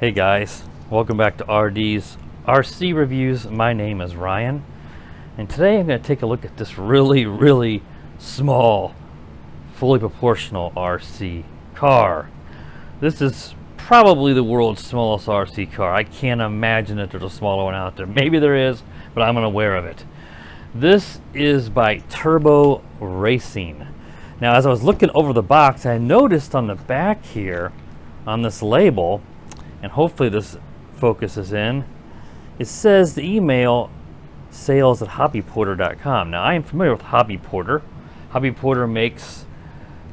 Hey guys, welcome back to RD's RC Reviews. My name is Ryan, and today I'm going to take a look at this really small, fully proportional RC car. This is probably the world's smallest RC car. I can't imagine that there's a smaller one out there. Maybe there is, but I'm unaware of it. This is by Turbo Racing. Now, as I was looking over the box, I noticed on the back here, on this label, and hopefully this focuses in, it says the email sales@hobbyporter.com. Now, I am familiar with Hobby Porter. Hobby Porter makes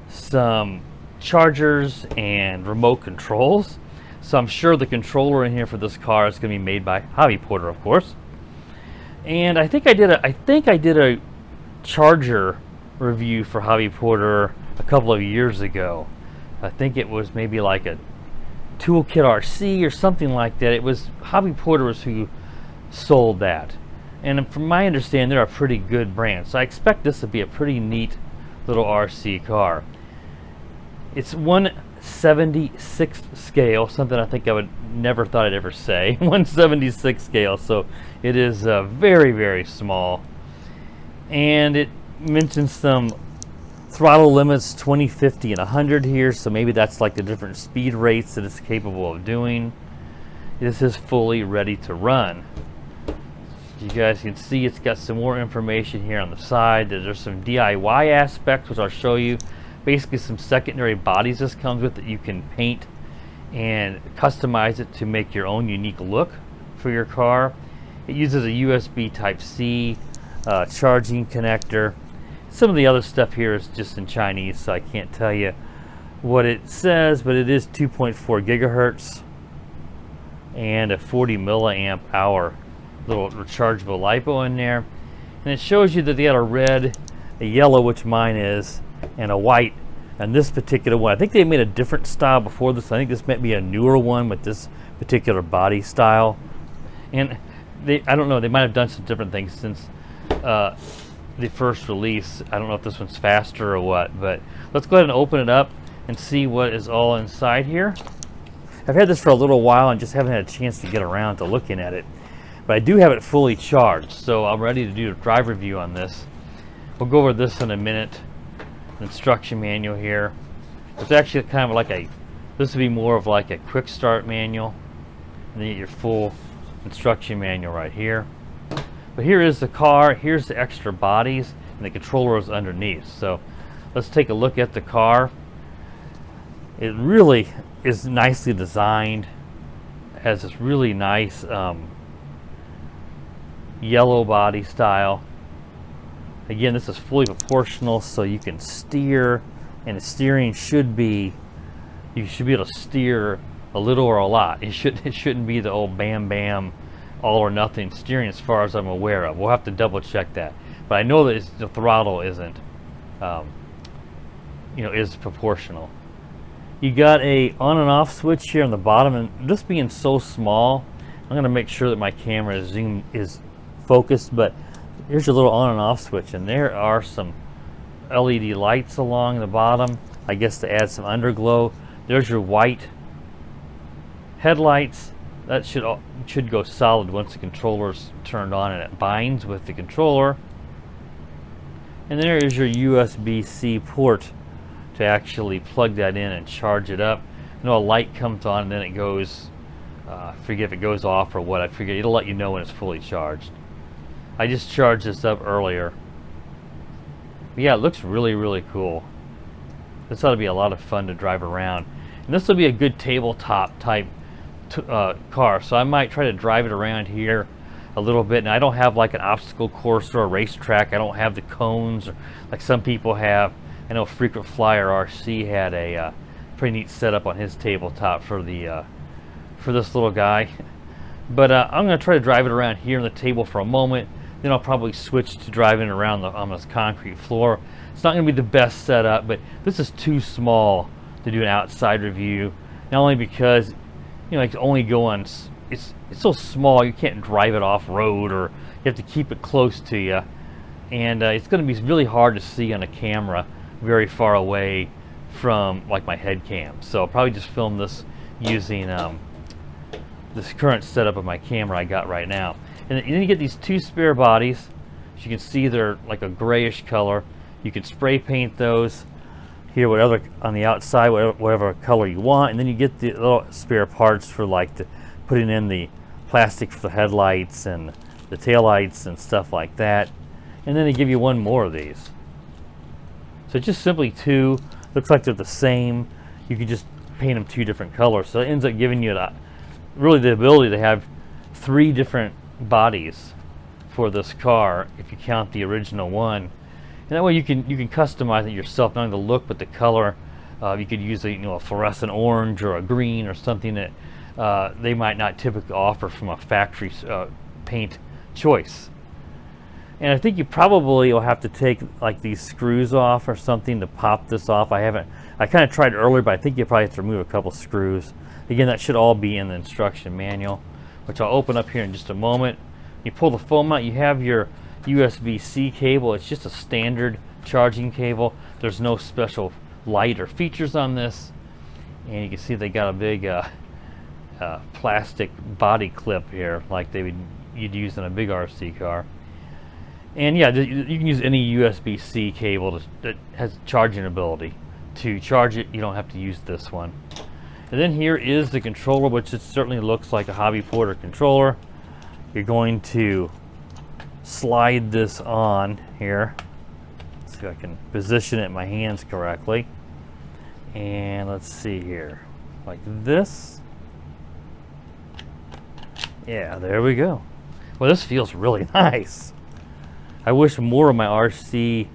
some chargers and remote controls, so I'm sure the controller in here for this car is going to be made by Hobby Porter, of course. And I think I did a charger review for Hobby Porter a couple of years ago. I think it was maybe like a Toolkit RC or something like that. It was Hobby Porters who sold that, and from my understanding, they're a pretty good brand, so I expect this to be a pretty neat little RC car. It's 1/76 scale, something I think I would never thought I'd ever say. 1/76 scale, so it is very small, and it mentions some throttle limits, 20, 50, and 100 here, so maybe that's like the different speed rates that it's capable of doing. This is fully ready to run. You guys can see it's got some more information here on the side. There's some DIY aspects, which I'll show you. Basically some secondary bodies this comes with that you can paint and customize it to make your own unique look for your car. It uses a USB Type-C charging connector. Some of the other stuff here is just in Chinese, so I can't tell you what it says, but it is 2.4 gigahertz and a 40 milliamp hour little rechargeable LiPo in there. And it shows you that they got a red, a yellow, which mine is, and a white. And this particular one, I think they made a different style before this. I think this might be a newer one with this particular body style. And I don't know, they might have done some different things since the first release. I don't know if this one's faster or what, but let's go ahead and open it up and see what is all inside here. I've had this for a little while and just haven't had a chance to get around to looking at it, but I do have it fully charged, so I'm ready to do a drive review on this. We'll go over this in a minute. Instruction manual here. It's actually kind of like this would be more of like a quick start manual, and then you get your full instruction manual right here. But here is the car, here's the extra bodies, and the controller is underneath. So let's take a look at the car. It really is nicely designed. It has this really nice yellow body style. Again, this is fully proportional, so you can steer, and the steering should be, you should be able to steer a little or a lot. It shouldn't be the old bam all or nothing steering as far as I'm aware of. We'll have to double check that, but I know that the throttle isn't is proportional. You got a on and off switch here on the bottom, and this being so small, I'm going to make sure that my camera is focused, but here's your little on and off switch, and there are some LED lights along the bottom, I guess to add some underglow. There's your white headlights. That should go solid once the controller's turned on and it binds with the controller. And there is your USB-C port to actually plug that in and charge it up. You know, a light comes on and then it goes, I forget if it goes off or what. I forget. It'll let you know when it's fully charged. I just charged this up earlier. But yeah, it looks really cool. This ought to be a lot of fun to drive around. And this will be a good tabletop type car, so I might try to drive it around here a little bit. And I don't have like an obstacle course or a racetrack. I don't have the cones or like some people have. I know Frequent Flyer RC had a pretty neat setup on his tabletop for the for this little guy. But I'm going to try to drive it around here on the table for a moment. Then I'll probably switch to driving around on this concrete floor. It's not going to be the best setup, but this is too small to do an outside review. Not only because it's only go on, it's so small you can't drive it off road, or you have to keep it close to you, and it's going to be really hard to see on a camera very far away from like my head cam. So I'll probably just film this using this current setup of my camera I got right now. And then you get these two spare bodies. As you can see, they're like a grayish color. You can spray paint those here, whatever on the outside, whatever color you want. And then you get the little spare parts for like putting in the plastic for the headlights and the taillights and stuff like that. And then they give you one more of these. So it's just simply two. Looks like they're the same. You can just paint them two different colors. So it ends up giving you really the ability to have three different bodies for this car if you count the original one. And that way you can customize it yourself, not only the look but the color. You could use a fluorescent orange or a green or something that they might not typically offer from a factory paint choice. And I think you probably will have to take like these screws off or something to pop this off. I kind of tried earlier, but I think you probably have to remove a couple screws. Again, that should all be in the instruction manual, which I'll open up here in just a moment. You pull the foam out, you have your USB-C cable. It's just a standard charging cable. There's no special light or features on this. And you can see they got a big plastic body clip here, like you'd use in a big RC car. And yeah, you can use any USB-C cable that has charging ability. To charge it, you don't have to use this one. And then here is the controller, which it certainly looks like a Hobby Porter controller. You're going to slide this on here. Let's see if I can position it in my hands correctly. And let's see here, like this. Yeah, there we go. Well, this feels really nice. I wish more of my RC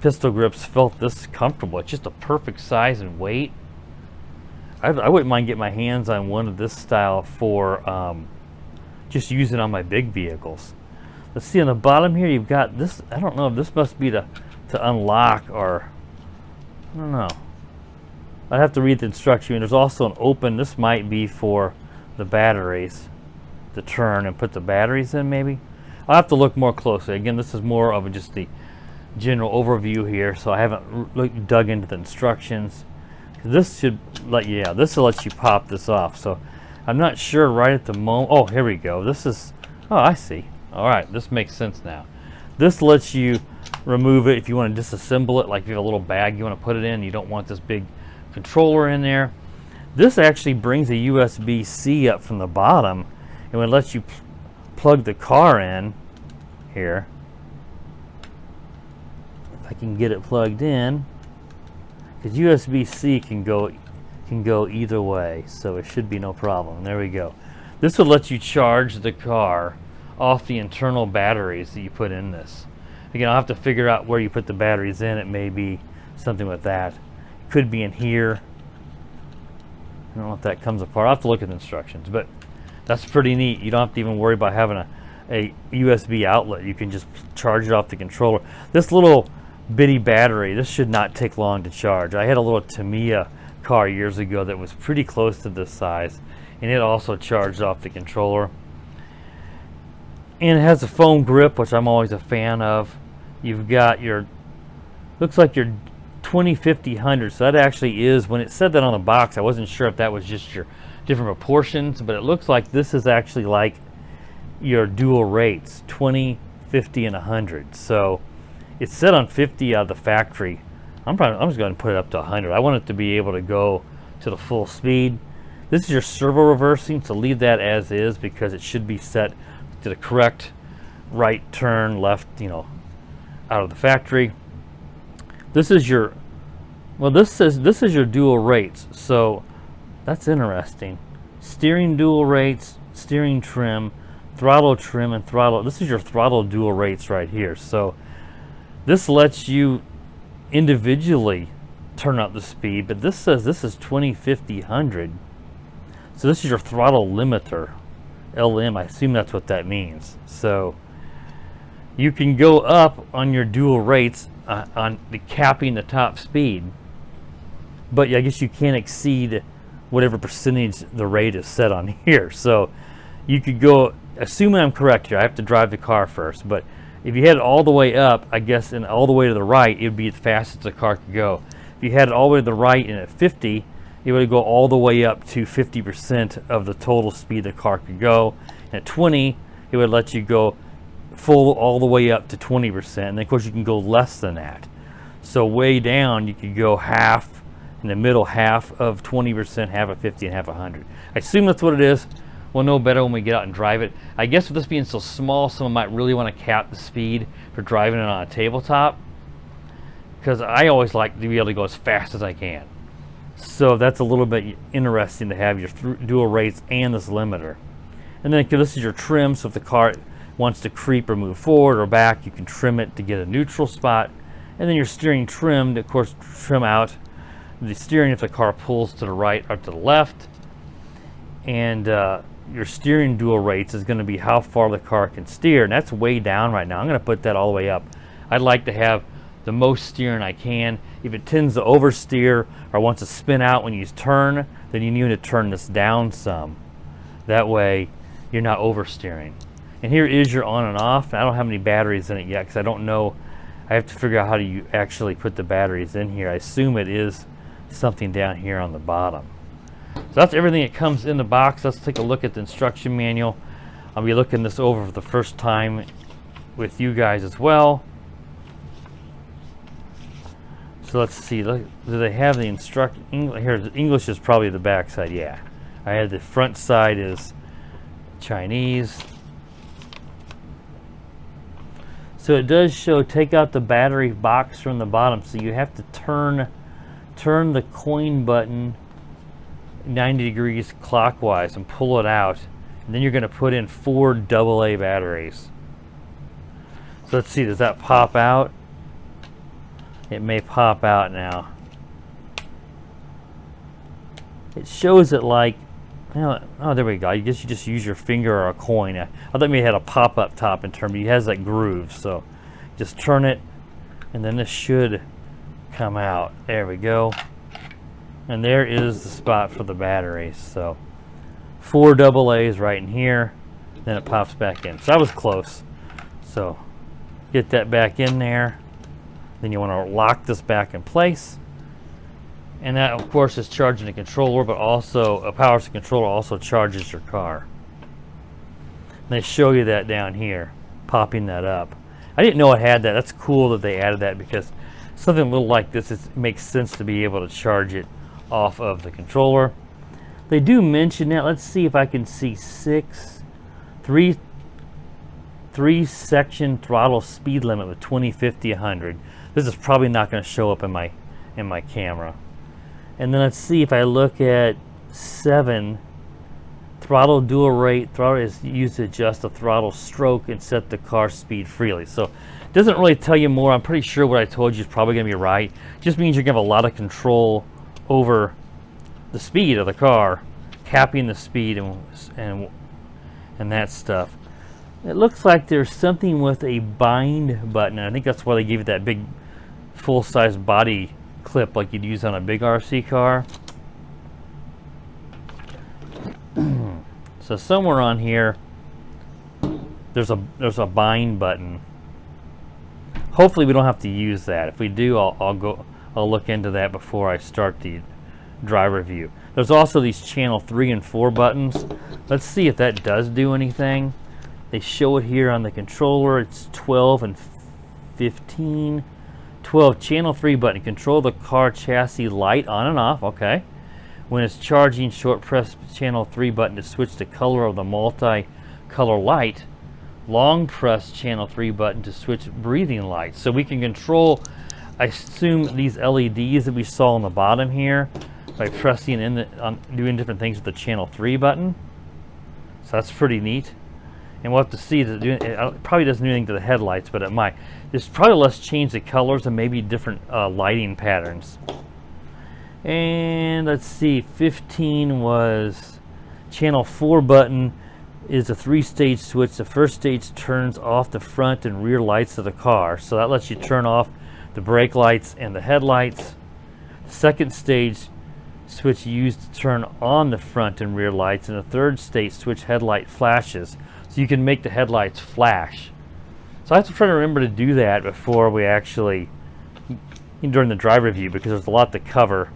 pistol grips felt this comfortable. It's just a perfect size and weight. I wouldn't mind getting my hands on one of this style for just using on my big vehicles. Let's see on the bottom here, you've got this. I don't know if this must be to unlock, or I don't know. I'd have to read the instruction. There's also an open. This might be for the batteries to turn and put the batteries in, maybe. I'll have to look more closely. Again, this is more of just the general overview here, so I haven't dug into the instructions. This should let you, yeah, this will let you pop this off. So I'm not sure right at the moment. Oh, here we go. This is, oh, I see. All right, this makes sense now. This lets you remove it if you want to disassemble it, like if you have a little bag you want to put it in, you don't want this big controller in there. This actually brings a USB-C up from the bottom, and it lets you plug the car in here. If I can get it plugged in, because USB-C can go either way, so it should be no problem. There we go. This will let you charge the car off the internal batteries that you put in this. Again, I'll have to figure out where you put the batteries in. It may be something with that. It could be in here. I don't know if that comes apart. I'll have to look at the instructions, but that's pretty neat. You don't have to even worry about having a USB outlet. You can just charge it off the controller. This little bitty battery, this should not take long to charge. I had a little Tamiya car years ago that was pretty close to this size, and it also charged off the controller. And it has a foam grip, which I'm always a fan of. You've got your, looks like your 20-50-100, so that actually is, when it said that on the box, I wasn't sure if that was just your different proportions, but it looks like this is actually like your dual rates, 20, 50, and 100. So it's set on 50 out of the factory. I'm just going to put it up to 100. I want it to be able to go to the full speed. This is your servo reversing, so leave that as is, because it should be set to the correct right turn, left, out of the factory. This is your, well, this is your dual rates, so that's interesting. Steering dual rates, steering trim, and throttle. This is your throttle dual rates right here. So this lets you individually turn up the speed, but this says this is 20, 50, 100. So this is your throttle limiter, LM. I assume that's what that means. So you can go up on your dual rates on the capping the top speed, but I guess you can't exceed whatever percentage the rate is set on here. So you could go, assuming I'm correct here, I have to drive the car first, but if you had it all the way up, I guess, and all the way to the right, it would be as fast as the car could go. If you had it all the way to the right and at 50, it would go all the way up to 50% of the total speed the car could go. And at 20, it would let you go full all the way up to 20%. And then of course you can go less than that. So way down, you could go half, in the middle half of 20%, half of 50, and half of 100. I assume that's what it is. We'll know better when we get out and drive it. I guess with this being so small, someone might really want to cap the speed for driving it on a tabletop, because I always like to be able to go as fast as I can. So that's a little bit interesting to have your dual rates and this limiter. And then this is your trim, so if the car wants to creep or move forward or back, you can trim it to get a neutral spot. And then your steering trim, of course, trim out the steering if the car pulls to the right or to the left. And your steering dual rates is going to be how far the car can steer, and that's way down right now. I'm going to put that all the way up. I'd like to have the most steering I can. If it tends to oversteer or wants to spin out when you turn, then you need to turn this down some. That way you're not oversteering. And here is your on and off. I don't have any batteries in it yet because I don't know. I have to figure out how do you actually put the batteries in here. I assume it is something down here on the bottom. So that's everything that comes in the box. Let's take a look at the instruction manual. I'll be looking this over for the first time with you guys as well. So let's see, look, do they have the here, English is probably the back side, yeah. I had the front side is Chinese. So it does show take out the battery box from the bottom, so you have to turn the coin button 90 degrees clockwise and pull it out, and then you're going to put in 4 AA batteries. So let's see, does that pop out? It may pop out now. It shows it like, oh, there we go. I guess you just use your finger or a coin. I thought maybe it had a pop-up top in terms, it has that groove. So just turn it, and then this should come out. There we go. And there is the spot for the batteries. So 4 AA's right in here, then it pops back in. So I was close. So get that back in there. Then you want to lock this back in place. And that, of course, is charging the controller, but also powers the controller, also charges your car. And they show you that down here, popping that up. I didn't know it had that. That's cool that they added that, because something little like this, it makes sense to be able to charge it off of the controller. They do mention that. Let's see if I can see 3 section throttle speed limit with 20, 50, 100. This is probably not going to show up in my camera. And then let's see if I look at 7, throttle dual rate. Throttle is used to adjust the throttle stroke and set the car speed freely. So it doesn't really tell you more. I'm pretty sure what I told you is probably going to be right. It just means you're going to have a lot of control over the speed of the car, capping the speed and that stuff. It looks like there's something with a bind button, and I think that's why they gave it that big full-size body clip like you'd use on a big RC car. So somewhere on here there's a bind button. Hopefully we don't have to use that. If we do, I'll look into that before I start the driver view. There's also these channel 3 and 4 buttons. Let's see if that does do anything. They show it here on the controller. It's 12 and 15. 12, channel 3 button. Control the car chassis light on and off. Okay. When it's charging, short press channel 3 button to switch the color of the multi-color light. Long press channel 3 button to switch breathing lights. So we can control, I assume, these LEDs that we saw on the bottom here by pressing in doing different things with the channel 3 button. So that's pretty neat. And we'll have to see that it probably doesn't do anything to the headlights, but it might. There's probably less change the colors and maybe different lighting patterns. And let's see, 15 was channel 4 button is a 3-stage switch. The first stage turns off the front and rear lights of the car. So that lets you turn off the brake lights and the headlights. The second stage switch used to turn on the front and rear lights, and the third stage switch headlight flashes. So you can make the headlights flash. So I have to try to remember to do that before we actually, during the driver view, because there's a lot to cover.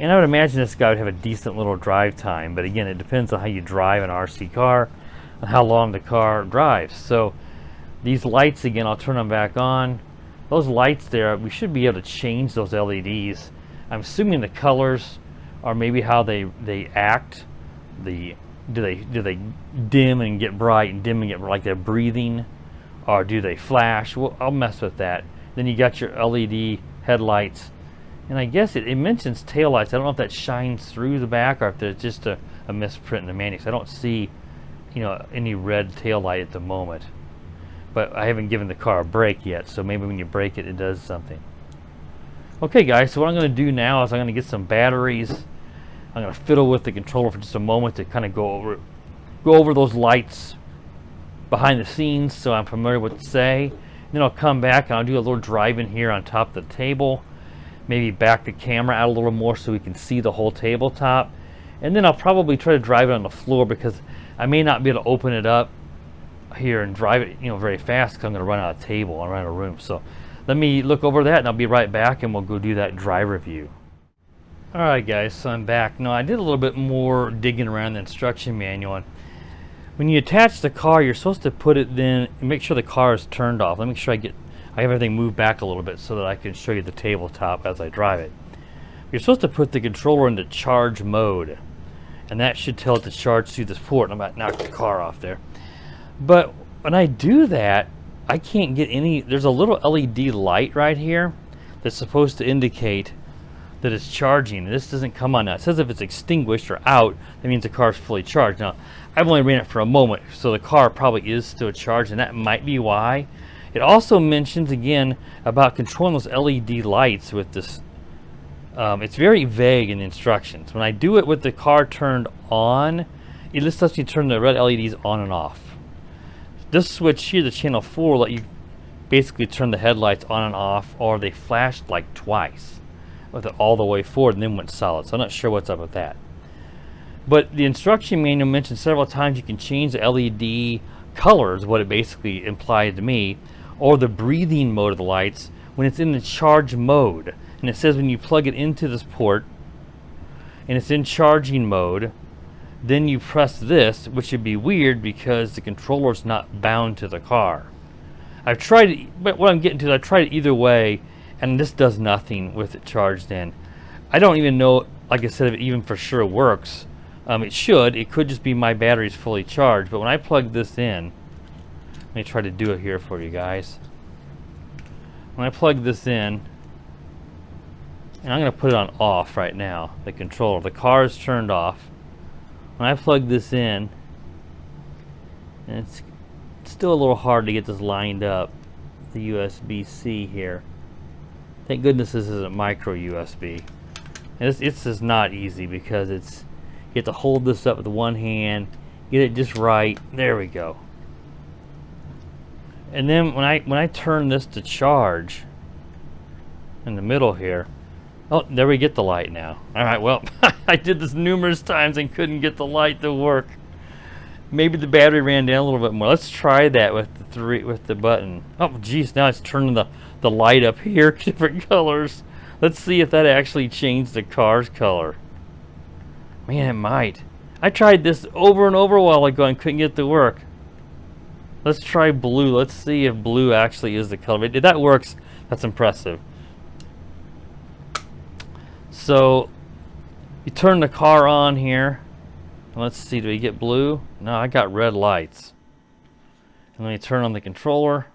And I would imagine this guy would have a decent little drive time, but again, it depends on how you drive an RC car and how long the car drives. So these lights, again, I'll turn them back on. Those lights there, we should be able to change those LEDs. I'm assuming the colors are maybe how they act. Do they dim and get bright and dim and get bright, like they're breathing, or do they flash? Well, I'll mess with that. Then you got your LED headlights, and I guess it mentions taillights. I don't know if that shines through the back or if there's just a misprint in the manual. I don't see, any red taillight at the moment. But I haven't given the car a brake yet, so maybe when you brake it, it does something. Okay, guys, so what I'm going to do now is I'm going to get some batteries. I'm going to fiddle with the controller for just a moment to kind of go over those lights behind the scenes, so I'm familiar with what to say. Then I'll come back and I'll do a little drive in here on top of the table. Maybe back the camera out a little more so we can see the whole tabletop. And then I'll probably try to drive it on the floor because I may not be able to open it up here and drive it very fast because I'm going to run out of table and run out of room. So let me look over that and I'll be right back and we'll go do that drive review. Alright guys, so I'm back. Now I did a little bit more digging around the instruction manual, and when you attach the car you're supposed to put it then and make sure the car is turned off. Let me make sure I have everything moved back a little bit so that I can show you the tabletop as I drive it. You're supposed to put the controller into charge mode, and that should tell it to charge through this port. I'm about to knock the car off there. But when I do that, I can't get any. There's a little LED light right here that's supposed to indicate that it's charging. This doesn't come on now. It says if it's extinguished or out, that means the car's fully charged. Now, I've only ran it for a moment, so the car probably is still charged, and that might be why. It also mentions again about controlling those LED lights with this. It's very vague in the instructions. When I do it with the car turned on, it just lets me turn the red LEDs on and off. This switch here, the channel 4, will let you basically turn the headlights on and off, or they flashed like twice with it all the way forward and then went solid. So I'm not sure what's up with that. But the instruction manual mentioned several times you can change the LED colors, what it basically implied to me, or the breathing mode of the lights when it's in the charge mode. And it says when you plug it into this port and it's in charging mode, then you press this, which would be weird because the controller's not bound to the car. I've tried it, but what I'm getting to is I've tried it either way, and this does nothing with it charged in. I don't even know, like I said, if it even for sure works. It should. It could just be my battery's fully charged, but when I plug this in, let me try to do it here for you guys. When I plug this in, and I'm going to put it on off right now, the controller. The car is turned off. When I plug this in, and it's still a little hard to get this lined up, the USB-C here. Thank goodness this isn't micro USB. And it's just not easy because you have to hold this up with one hand, get it just right. There we go. And then when I turn this to charge in the middle here, oh, there we get the light now. All right, well, I did this numerous times and couldn't get the light to work. Maybe the battery ran down a little bit more. Let's try that with the button. Oh, geez, now it's turning the light up here, different colors. Let's see if that actually changed the car's color. Man, it might. I tried this over and over a while ago and couldn't get it to work. Let's try blue. Let's see if blue actually is the color. If that works, that's impressive. So you turn the car on here. Let's see, do we get blue? No, I got red lights. And let me turn on the controller.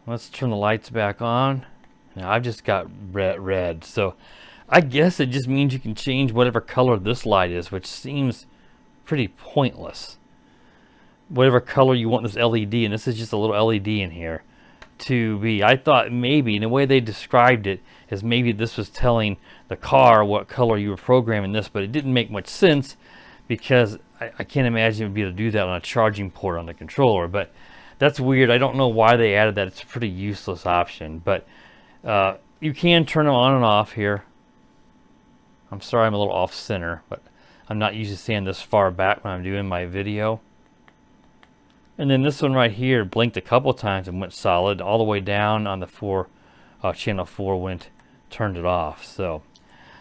Let's turn the lights back on. Now I've just got red. So I guess it just means you can change whatever color this light is, which seems pretty pointless. Whatever color you want this LED, and this is just a little LED in here, to be. I thought maybe, in the way they described it, is maybe this was telling the car what color you were programming this, but it didn't make much sense because I can't imagine it would be able to do that on a charging port on the controller. But that's weird. I don't know why they added that. It's a pretty useless option, but you can turn them on and off here. I'm sorry I'm a little off center, but I'm not used to seeing this far back when I'm doing my video. And then this one right here blinked a couple times and went solid. All the way down on the channel 4 went turned it off. So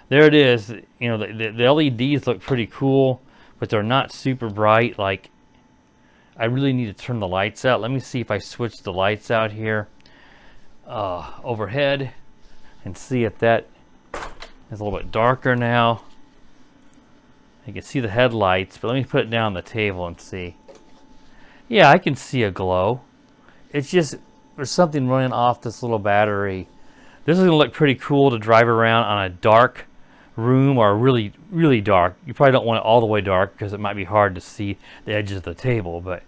there it is. You know, the LEDs look pretty cool, but they're not super bright. Like, I really need to turn the lights out. Let me see if I switch the lights out here overhead and see if that is a little bit darker now. You can see the headlights, but let me put it down on the table and see. Yeah, I can see a glow. It's just, there's something running off this little battery. This is going to look pretty cool to drive around on a dark room, or really, really dark. You probably don't want it all the way dark because it might be hard to see the edges of the table, but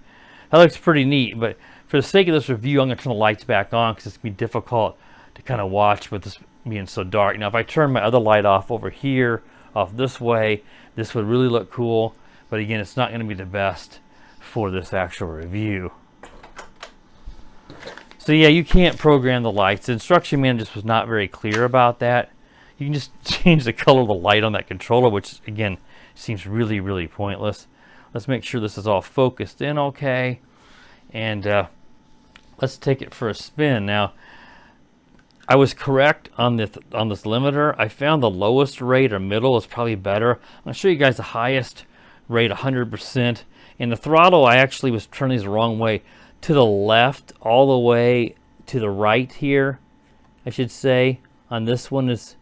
that looks pretty neat. But for the sake of this review, I'm going to turn the lights back on because it's going to be difficult to kind of watch with this being so dark. Now, if I turn my other light off over here, off this way, this would really look cool. But again, it's not going to be the best for this actual review. So yeah, you can't program the lights. The instruction manual just was not very clear about that. You can just change the color of the light on that controller, which again seems really, really pointless. Let's make sure this is all focused in okay. And let's take it for a spin. Now, I was correct on this limiter. I found the lowest rate or middle is probably better. I'm going to show you guys the highest rate, 100%. And the throttle, I actually was turning these the wrong way. To the left, all the way to the right here, I should say. On this one is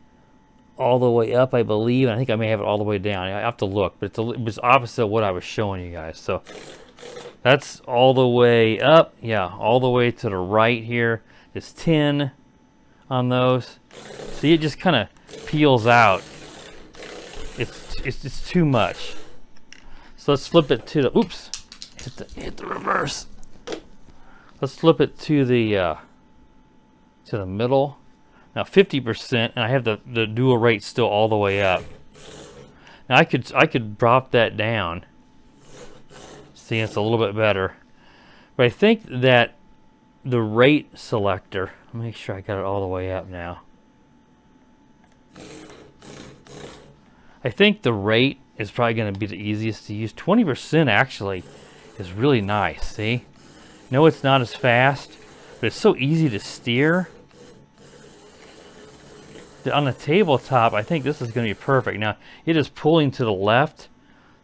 all the way up, I believe. And I think I may have it all the way down. I have to look, but it was opposite of what I was showing you guys. So that's all the way up. Yeah, all the way to the right here is 10 on those. See, it just kind of peels out. It's too much. So let's flip it to the, oops, hit the reverse. Let's flip it to the middle. Now 50%, and I have the dual rate still all the way up. Now I could drop that down. See, it's a little bit better. But I think that the rate selector, let me make sure I got it all the way up now. I think the rate is probably going to be the easiest to use. 20% actually is really nice, see? No, it's not as fast, but it's so easy to steer. On the tabletop, I think this is going to be perfect. Now, it is pulling to the left,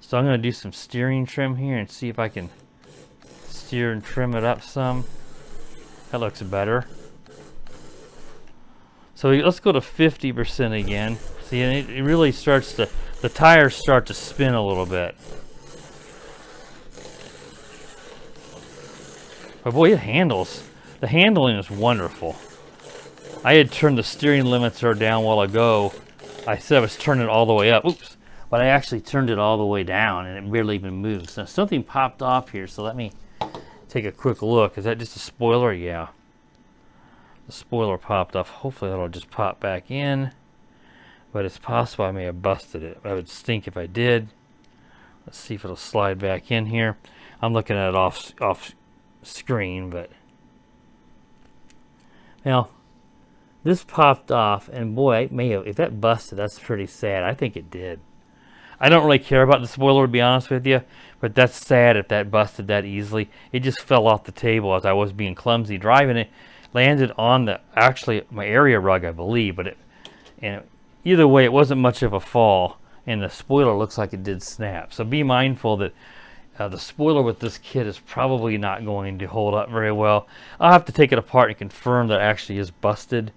so I'm going to do some steering trim here and see if I can steer and trim it up some. That looks better. So let's go to 50% again. See, and it really starts to, the tires start to spin a little bit. But boy, it handles. The handling is wonderful. I had turned the steering limiter down a while ago. I said I was turning it all the way up. Oops. But I actually turned it all the way down and it barely even moves. Now something popped off here, so let me take a quick look. Is that just a spoiler? Yeah. The spoiler popped off. Hopefully that'll just pop back in. But it's possible I may have busted it. I would stink if I did. Let's see if it'll slide back in here. I'm looking at it off screen, but now this popped off, and boy, it may have, if that busted, that's pretty sad. I think it did. I don't really care about the spoiler, to be honest with you, but that's sad if that busted that easily. It just fell off the table as I was being clumsy driving it. Landed on the, actually my area rug, I believe, but either way, it wasn't much of a fall, and the spoiler looks like it did snap. So be mindful that the spoiler with this kit is probably not going to hold up very well. I'll have to take it apart and confirm that it actually is busted,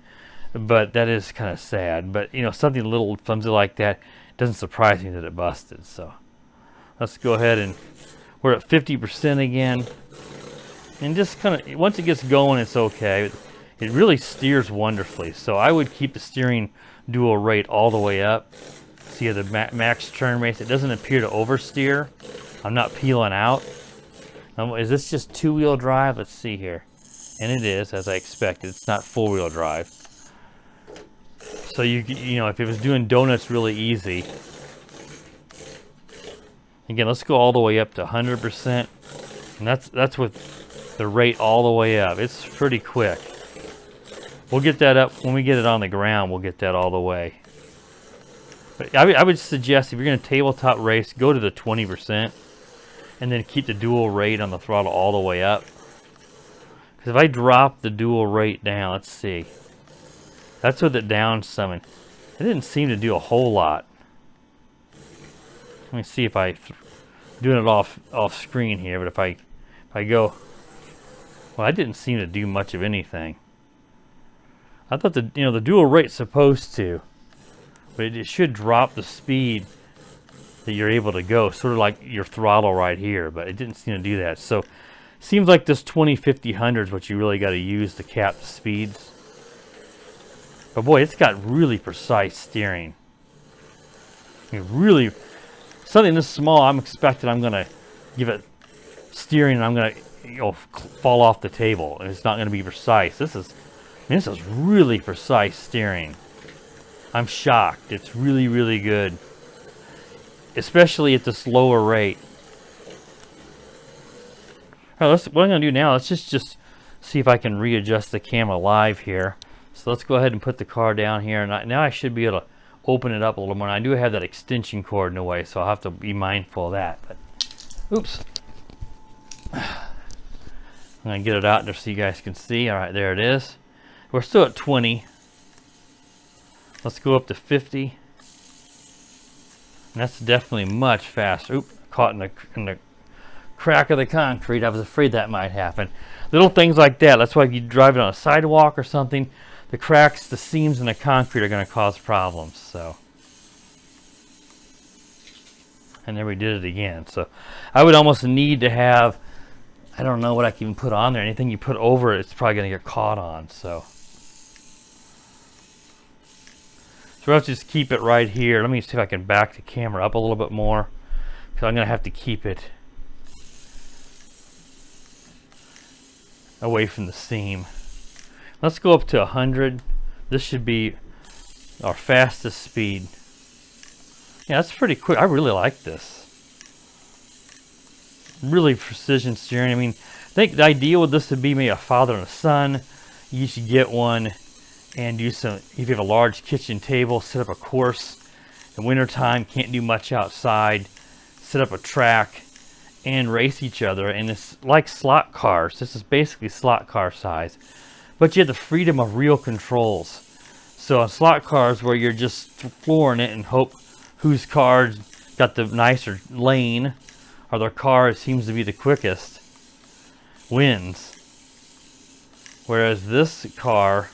but that is kind of sad. But you know, something a little flimsy like that doesn't surprise me that it busted. So let's go ahead, and we're at 50% again, and just kind of, once it gets going, it's okay. It really steers wonderfully, so I would keep the steering dual rate all the way up. See the max turn rates. It doesn't appear to oversteer. I'm not peeling out. Is this just two-wheel drive? Let's see here. And it is, as I expected. It's not four-wheel drive. So you know, if it was doing donuts really easy. Again, let's go all the way up to 100%. And that's with the rate all the way up. It's pretty quick. We'll get that up when we get it on the ground. We'll get that all the way. But I would suggest if you're going to tabletop race, go to the 20%. And then keep the dual rate on the throttle all the way up. Because if I drop the dual rate down, let's see. That's with it down some. And it didn't seem to do a whole lot. Let me see if I doing it off screen here, but if I go, well, I didn't seem to do much of anything. I thought the dual rate's supposed to, but it should drop the speed that you're able to go, sort of like your throttle right here, but it didn't seem to do that. So seems like this 20-50 is what you really got to use to cap the speeds. But boy, it's got really precise steering. I mean, really, something this small, I'm expecting I'm going to give it steering and I'm going to fall off the table, and it's not going to be precise. This is really precise steering. I'm shocked. It's really, really good, especially at this lower rate. All right, what I'm going to do now, let's just see if I can readjust the camera live here. So let's go ahead and put the car down here. And now I should be able to open it up a little more. And I do have that extension cord in the way, so I'll have to be mindful of that. But, oops. I'm going to get it out there so you guys can see. All right, there it is. We're still at 20. Let's go up to 50. And that's definitely much faster. Oop, caught in the crack of the concrete. I was afraid that might happen. Little things like that. That's why if you drive it on a sidewalk or something, the cracks, the seams in the concrete are going to cause problems. So, and there we did it again. So I would almost need to have, I don't know what I can even put on there. Anything you put over it, it's probably going to get caught on. So let's just keep it right here. Let me see if I can back the camera up a little bit more, because I'm going to have to keep it away from the seam. Let's go up to 100. This should be our fastest speed. Yeah, that's pretty quick. I really like this. Really precision steering. I mean, I think the idea with this would be maybe a father and a son. You should get one and do some, if you have a large kitchen table, set up a course. In wintertime, can't do much outside. Set up a track and race each other. And it's like slot cars. This is basically slot car size. But you have the freedom of real controls. So on slot cars where you're just flooring it and hope whose car's got the nicer lane or their car seems to be the quickest wins. Whereas this car,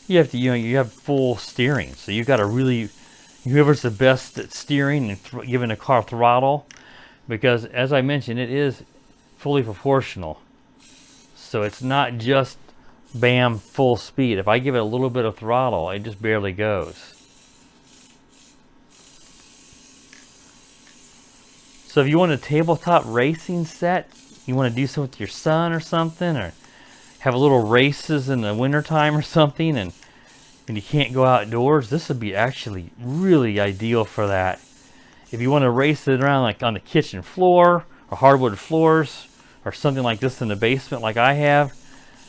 you have to, you have full steering. So you got to really, whoever's the best at steering and giving a car throttle, because as I mentioned, it is fully proportional. So it's not just bam, full speed. If I give it a little bit of throttle, it just barely goes. So if you want a tabletop racing set, you want to do something with your son or something, or have a little races in the wintertime or something, and you can't go outdoors, this would be actually really ideal for that. If you want to race it around like on the kitchen floor or hardwood floors or something like this in the basement like I have,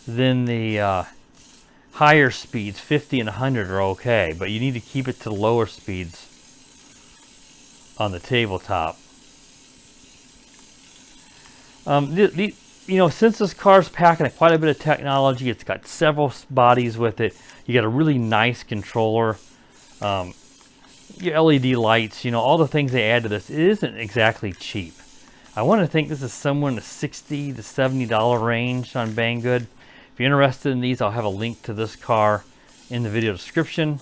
then the higher speeds, 50 and 100, are okay, but you need to keep it to the lower speeds on the tabletop. You know, since this car's packing quite a bit of technology, it's got several bodies with it. You got a really nice controller, your LED lights, you know, all the things they add to this. It isn't exactly cheap. I want to think this is somewhere in the $60 to $70 range on Banggood. If you're interested in these, I'll have a link to this car in the video description.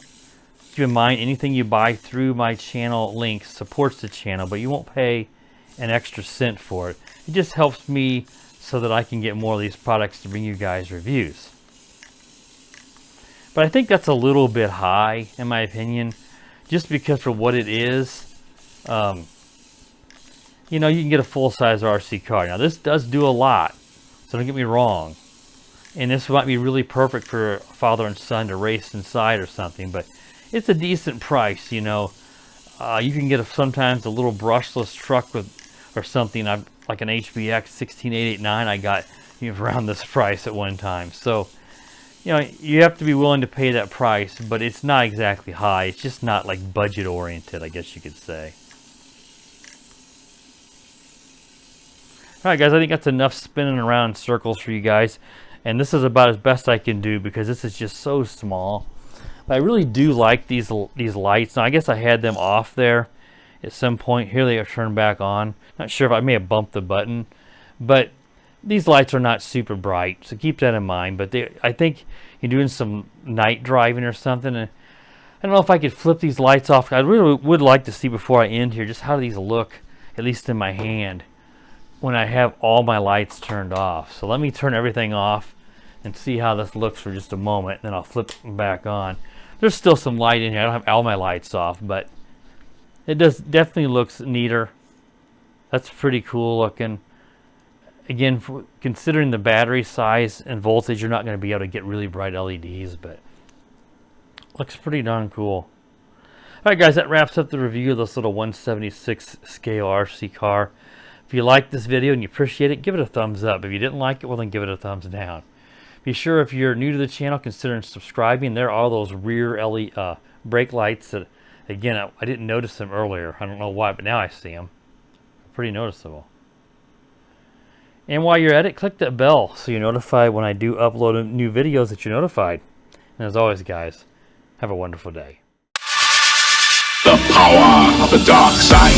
Keep in mind, anything you buy through my channel link supports the channel, but you won't pay an extra cent for it. It just helps me so that I can get more of these products to bring you guys reviews. But I think that's a little bit high, in my opinion, just because for what it is. You know, you can get a full-size RC car. Now, this does do a lot, so don't get me wrong. And this might be really perfect for a father and son to race inside or something, but it's a decent price, you know. You can get sometimes a little brushless truck with, or something, like an HBX 16889 I got around this price at one time. So, you know, you have to be willing to pay that price, but it's not exactly high. It's just not like budget oriented, I guess you could say. Alright guys, I think that's enough spinning around in circles for you guys. And this is about as best I can do because this is just so small. But I really do like these lights. Now I guess I had them off there at some point. Here they are turned back on. Not sure if I may have bumped the button, but these lights are not super bright, so keep that in mind. But I think you're doing some night driving or something. And I don't know if I could flip these lights off. I really would like to see before I end here just how these look, at least in my hand, when I have all my lights turned off. So let me turn everything off and see how this looks for just a moment. Then I'll flip them back on. There's still some light in here. I don't have all my lights off, but it definitely looks neater. That's pretty cool looking. Again, considering the battery size and voltage, you're not going to be able to get really bright LEDs, but looks pretty darn cool. Alright guys, that wraps up the review of this little 176 scale RC car. If you liked this video and you appreciate it, give it a thumbs up. If you didn't like it, well then give it a thumbs down. Be sure, if you're new to the channel, consider subscribing. There are those rear LED brake lights that, again, I didn't notice them earlier. I don't know why, but now I see them. Pretty noticeable. And while you're at it, click that bell so you're notified when I do upload new videos, that you're notified. And as always, guys, have a wonderful day. The power of the dark side.